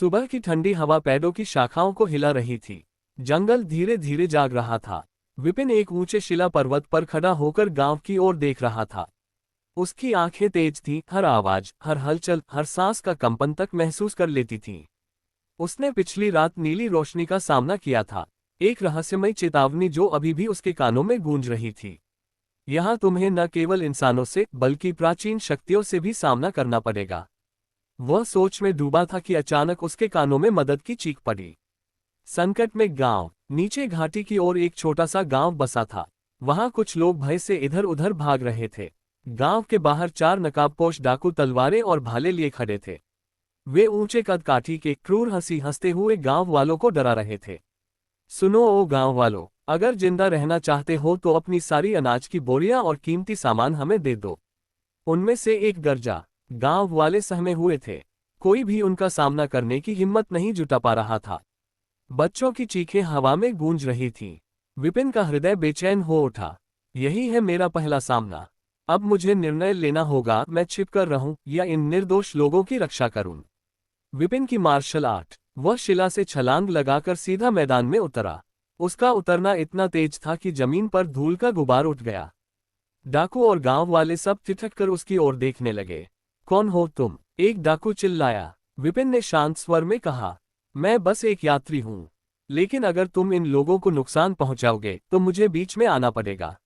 सुबह की ठंडी हवा पेड़ों की शाखाओं को हिला रही थी। जंगल धीरे धीरे जाग रहा था। विपिन एक ऊंचे शिला पर्वत पर खड़ा होकर गांव की ओर देख रहा था। उसकी आंखें तेज थीं, हर आवाज, हर हलचल, हर सांस का कंपन तक महसूस कर लेती थीं। उसने पिछली रात नीली रोशनी का सामना किया था, एक रहस्यमय चेतावनी जो अभी भी उसके कानों में गूंज रही थी। यहाँ तुम्हें न केवल इंसानों से बल्कि प्राचीन शक्तियों से भी सामना करना पड़ेगा। वह सोच में डूबा था कि अचानक उसके कानों में मदद की चीख पड़ी। संकट में गांव। नीचे घाटी की ओर एक छोटा सा गांव बसा था। वहां कुछ लोग भय से इधर उधर भाग रहे थे। गांव के बाहर 4 नकाबपोश डाकू तलवारें और भाले लिए खड़े थे। वे ऊंचे कद काठी के क्रूर हंसी हंसते हुए गांव वालों को डरा रहे थे। सुनो ओ गांव वालों, अगर जिंदा रहना चाहते हो तो अपनी सारी अनाज की बोरियां और कीमती सामान हमें दे दो। उनमें से एक गरजा। गांव वाले सहमे हुए थे। कोई भी उनका सामना करने की हिम्मत नहीं जुटा पा रहा था। बच्चों की चीखें हवा में गूंज रही थीं। विपिन का हृदय बेचैन हो उठा। यही है मेरा पहला सामना। अब मुझे निर्णय लेना होगा, मैं छिपकर रहूं या इन निर्दोष लोगों की रक्षा करूं। विपिन की मार्शल आर्ट। वह शिला से छलांग लगाकर सीधा मैदान में उतरा। उसका उतरना इतना तेज था कि जमीन पर धूल का गुबार उठ गया। डाकू और गांव वाले सब ठिठक कर उसकी ओर देखने लगे। कौन हो तुम? एक डाकू चिल्लाया। विपिन ने शांत स्वर में कहा, मैं बस एक यात्री हूं, लेकिन अगर तुम इन लोगों को नुकसान पहुंचाओगे तो मुझे बीच में आना पड़ेगा।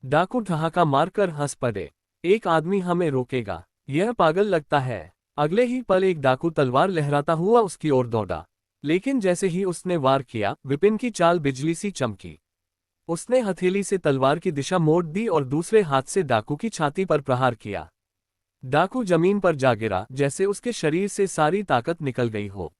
डाकू ठहाका मारकर हंस पड़े। एक आदमी हमें रोकेगा? यह पागल लगता है। अगले ही पल एक डाकू तलवार लहराता हुआ उसकी ओर दौड़ा। लेकिन जैसे ही उसने वार किया, विपिन की चाल बिजली सी चमकी। उसने हथेली से तलवार की दिशा मोड़ दी और दूसरे हाथ से डाकू की छाती पर प्रहार किया। डाकू जमीन पर जा गिरा, जैसे उसके शरीर से सारी ताकत निकल गई हो।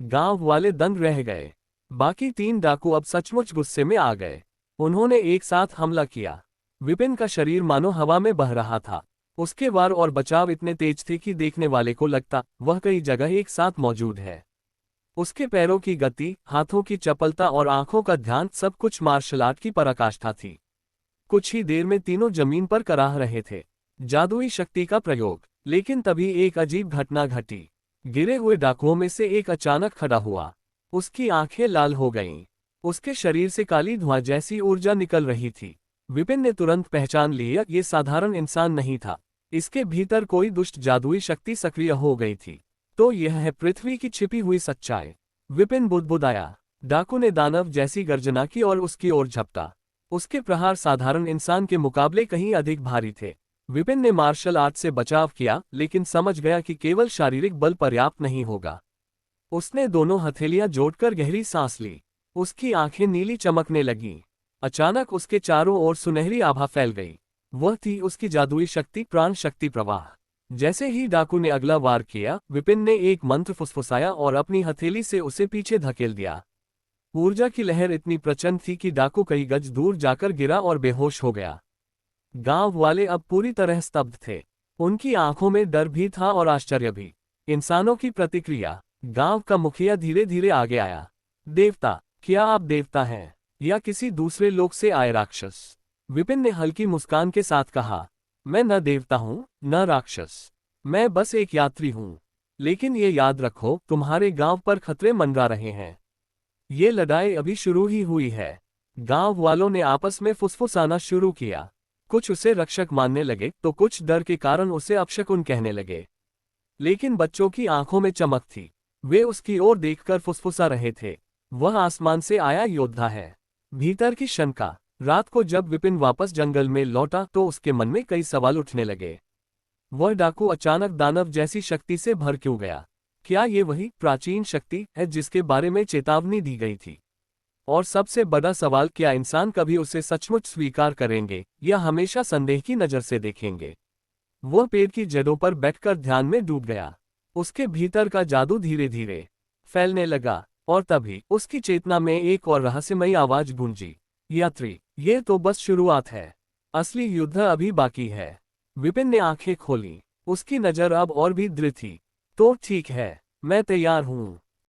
गांव वाले दंग रह गए। बाकी 3 डाकू अब सचमुच गुस्से में आ गए। उन्होंने एक साथ हमला किया। विपिन का शरीर मानो हवा में बह रहा था। उसके वार और बचाव इतने तेज थे कि देखने वाले को लगता वह कई जगह एक साथ मौजूद है। उसके पैरों की गति, हाथों की चपलता और आंखों का ध्यान, सब कुछ मार्शल आर्ट की पराकाष्ठा थी। कुछ ही देर में तीनों जमीन पर कराह रहे थे। जादुई शक्ति का प्रयोग। लेकिन तभी एक अजीब घटना घटी। गिरे हुए डाकुओं में से एक अचानक खड़ा हुआ। उसकी आंखें लाल हो गईं। उसके शरीर से काली धुआं जैसी ऊर्जा निकल रही थी। विपिन ने तुरंत पहचान लिया, ये साधारण इंसान नहीं था। इसके भीतर कोई दुष्ट जादुई शक्ति सक्रिय हो गई थी। तो यह है पृथ्वी की छिपी हुई सच्चाई। विपिन बुदबुदाया। डाकू ने दानव जैसी गर्जना की और उसकी ओर झपटा। उसके प्रहार साधारण इंसान के मुकाबले कहीं अधिक भारी थे। विपिन ने मार्शल आर्ट से बचाव किया, लेकिन समझ गया कि केवल शारीरिक बल पर्याप्त नहीं होगा। उसने दोनों हथेलियां जोड़कर गहरी सांस ली। उसकी आंखें नीली चमकने लगीं। अचानक उसके चारों ओर सुनहरी आभा फैल गई। वह थी उसकी जादुई शक्ति, प्राण शक्ति प्रवाह। जैसे ही डाकू ने अगला वार किया, विपिन ने एक मंत्र फुसफुसाया और अपनी हथेली से उसे पीछे धकेल दिया। ऊर्जा की लहर इतनी प्रचंड थी कि डाकू कई गज दूर जाकर गिरा और बेहोश हो गया। गांव वाले अब पूरी तरह स्तब्ध थे। उनकी आंखों में डर भी था और आश्चर्य भी। इंसानों की प्रतिक्रिया। गांव का मुखिया धीरे धीरे आगे आया। देवता? क्या आप देवता हैं या किसी दूसरे लोक से आए राक्षस? विपिन ने हल्की मुस्कान के साथ कहा, मैं न देवता हूं न राक्षस, मैं बस एक यात्री हूं। लेकिन ये याद रखो, तुम्हारे गांव पर खतरे मंडरा रहे हैं। ये लड़ाई अभी शुरू ही हुई है। गांव वालों ने आपस में फुसफुसाना शुरू किया। कुछ उसे रक्षक मानने लगे तो कुछ डर के कारण उसे अपशकुन कहने लगे। लेकिन बच्चों की आंखों में चमक थी। वे उसकी ओर देखकर फुसफुसा रहे थे, वह आसमान से आया योद्धा है। भीतर की शंका। रात को जब विपिन वापस जंगल में लौटा तो उसके मन में कई सवाल उठने लगे। वह डाकू अचानक दानव जैसी शक्ति से भर क्यों गया? क्या ये वही प्राचीन शक्ति है जिसके बारे में चेतावनी दी गई थी? और सबसे बड़ा सवाल, क्या इंसान कभी उसे सचमुच स्वीकार करेंगे या हमेशा संदेह की नज़र से देखेंगे? वह पेड़ की जड़ों पर बैठकर ध्यान में डूब गया। उसके भीतर का जादू धीरे धीरे फैलने लगा और तभी उसकी चेतना में एक और रहस्यमयी आवाज गूंजी, यात्री, ये तो बस शुरुआत है, असली युद्ध अभी बाकी है। विपिन ने आंखें खोली। उसकी नज़र अब और भी दृढ़ थी। तो ठीक है, मैं तैयार हूँ।